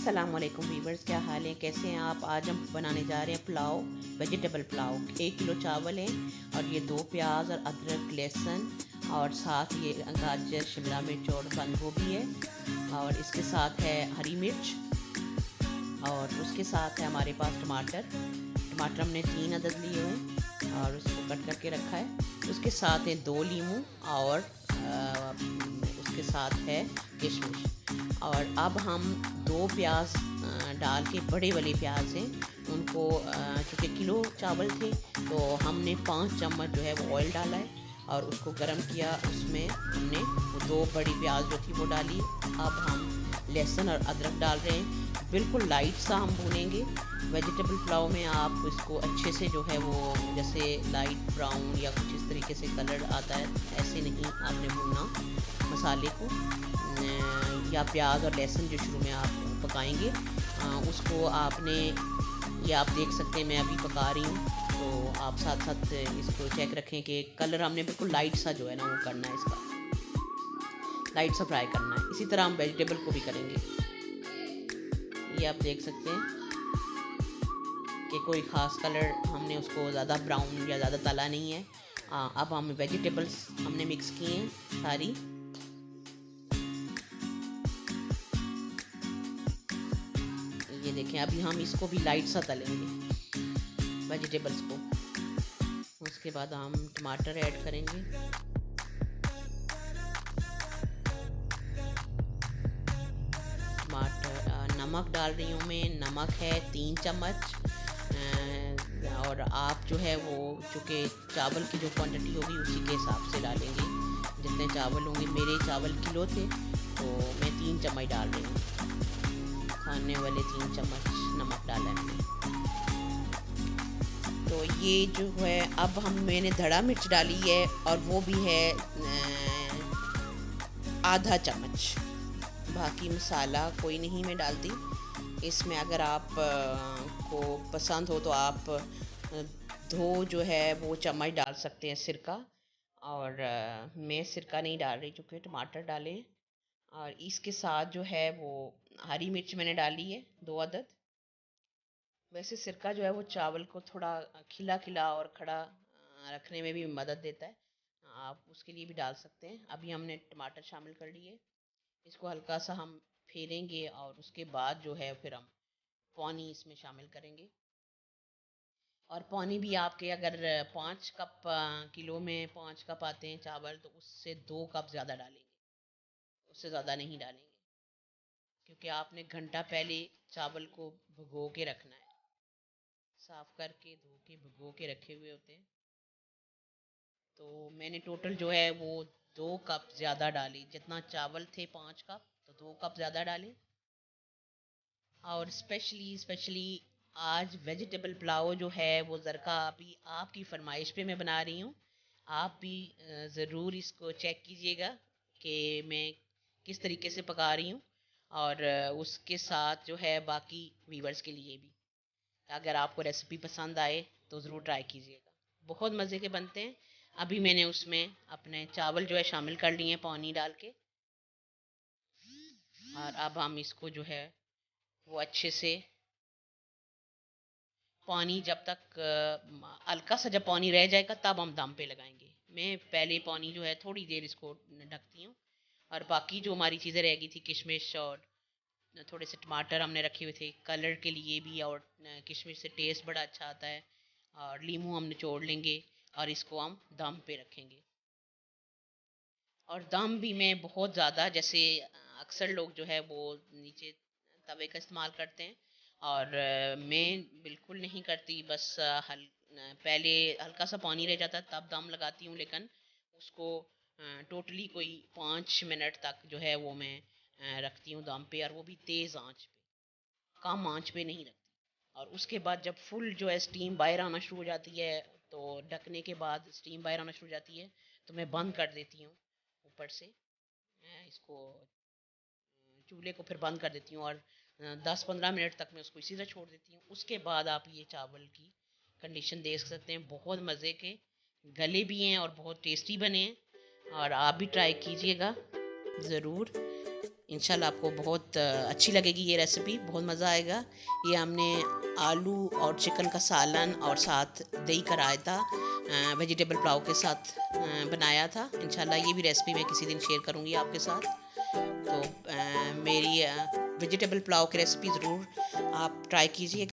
अस्सलामुअलैकुम वीवर्स, क्या हाल है, कैसे हैं आप। आज हम बनाने जा रहे हैं पुलाव, वेजिटेबल पुलाव। 1 किलो चावल है और ये 2 प्याज और अदरक लहसुन और साथ ये गाजर शिमला मिर्च और बंद गोभी है और इसके साथ है हरी मिर्च और उसके साथ है हमारे पास टमाटर हमने 3 अदद लिए हुए हैं और उसको कट करके रखा है। उसके साथ है 2 लीमू और उसके साथ है किशमिश। और अब हम 2 प्याज डाल के, बड़े वाले प्याज हैं उनको, चूँकि किलो चावल थे तो हमने 5 चम्मच जो है वो ऑयल डाला है और उसको गर्म किया। उसमें हमने 2 बड़ी प्याज जो थी वो डाली। अब हम लहसुन और अदरक डाल रहे हैं, बिल्कुल लाइट सा हम भूनेंगे। वेजिटेबल पुलाव में आप इसको अच्छे से जो है वो जैसे लाइट ब्राउन या कुछ इस तरीके से कलर आता है, ऐसे नहीं आपने भूनना मसाले को। या प्याज और लहसुन जो शुरू में आप पकाएंगे उसको आपने, ये आप देख सकते हैं मैं अभी पका रही हूँ, तो आप साथ साथ इसको चेक रखें कि कलर हमने बिल्कुल लाइट सा जो है ना वो करना है, इसका लाइट सा फ्राई करना है। इसी तरह हम वेजिटेबल को भी करेंगे। ये आप देख सकते हैं कि कोई ख़ास कलर हमने उसको ज़्यादा ब्राउन या ज़्यादा तला नहीं है। अब हम वेजिटेबल्स हमने मिक्स किए हैं सारी। ये देखें, अभी हम इसको भी लाइट सा तलेंगे वेजिटेबल्स को। उसके बाद हम टमाटर ऐड करेंगे। टमाटर, नमक डाल रही हूँ मैं, नमक है 3 चम्मच। और आप जो है वो चूँकि चावल की जो क्वांटिटी होगी उसी के हिसाब से डालेंगे। जितने चावल होंगे, मेरे चावल किलो थे तो मैं 3 चम्मच डाल रही हूँ, खाने वाले 3 चम्मच नमक डाला है मैंने। तो ये जो है, अब मैंने धड़ा मिर्च डाली है और वो भी है आधा चम्मच। बाकी मसाला कोई नहीं मैं डालती इसमें। अगर आप को पसंद हो तो आप 2 जो है वो चम्मच डाल सकते हैं सिरका। और मैं सिरका नहीं डाल रही क्योंकि टमाटर डाले हैं। और इसके साथ जो है वो हरी मिर्च मैंने डाली है 2 अदद। वैसे सिरका जो है वो चावल को थोड़ा खिला खिला और खड़ा रखने में भी मदद देता है, आप उसके लिए भी डाल सकते हैं। अभी हमने टमाटर शामिल कर लिए, इसको हल्का सा हम फेरेंगे और उसके बाद जो है फिर हम पानी इसमें शामिल करेंगे। और पानी भी आपके, अगर 5 कप किलो में 5 कप आते हैं चावल तो उससे 2 कप ज़्यादा डालेंगे, उससे ज़्यादा नहीं डालेंगे, क्योंकि आपने घंटा पहले चावल को भिगो के रखना है, साफ़ करके धो के भिगो के रखे हुए होते हैं। तो मैंने टोटल जो है वो 2 कप ज़्यादा डाली, जितना चावल थे 5 कप तो 2 कप ज़्यादा डाले। और स्पेशली आज वेजिटेबल पुलाव जो है वो ज़रका अभी आपकी फरमाइश पे मैं बना रही हूँ। आप भी ज़रूर इसको चेक कीजिएगा कि मैं किस तरीके से पका रही हूँ। और उसके साथ जो है बाकी वीवर्स के लिए भी, अगर आपको रेसिपी पसंद आए तो ज़रूर ट्राई कीजिएगा, बहुत मज़े के बनते हैं। अभी मैंने उसमें अपने चावल जो है शामिल कर लिए हैं पानी डाल के। और अब हम इसको जो है वो अच्छे से, पानी जब तक हल्का सा जब पानी रह जाएगा तब हम दम पे लगाएंगे। मैं पहले पानी जो है थोड़ी देर इसको ढकती हूँ। और बाकी जो हमारी चीज़ें रह गई थी, किशमिश और थोड़े से टमाटर हमने रखे हुए थे कलर के लिए भी, और किशमिश से टेस्ट बड़ा अच्छा आता है। और लीमू हम निचोड़ लेंगे और इसको हम दम पे रखेंगे। और दम भी मैं बहुत ज़्यादा, जैसे अक्सर लोग जो है वो नीचे तवे का इस्तेमाल करते हैं, और मैं बिल्कुल नहीं करती। बस पहले हल्का सा पानी रह जाता है तब दम लगाती हूँ, लेकिन उसको टोटली कोई 5 मिनट तक जो है वो मैं रखती हूँ दम पे, और वो भी तेज़ आंच पे, कम आंच पे नहीं रखती। और उसके बाद जब फुल जो है स्टीम बाहर आना शुरू हो जाती है, तो ढकने के बाद स्टीम बाहर आना शुरू हो जाती है तो मैं बंद कर देती हूँ ऊपर से। इसको चूल्हे को फिर बंद कर देती हूँ और 10-15 मिनट तक मैं उसको इसी तरह छोड़ देती हूँ। उसके बाद आप ये चावल की कंडीशन देख सकते हैं, बहुत मज़े के गले भी हैं और बहुत टेस्टी बने हैं। और आप भी ट्राई कीजिएगा ज़रूर। इंशाल्लाह आपको बहुत अच्छी लगेगी ये रेसिपी, बहुत मज़ा आएगा। ये हमने आलू और चिकन का सालन और साथ दही का रायता वेजिटेबल पुलाव के साथ बनाया था। इंशाल्लाह ये भी रेसिपी मैं किसी दिन शेयर करूँगी आपके साथ। तो मेरी वेजिटेबल पुलाव की रेसिपी ज़रूर आप ट्राई कीजिए।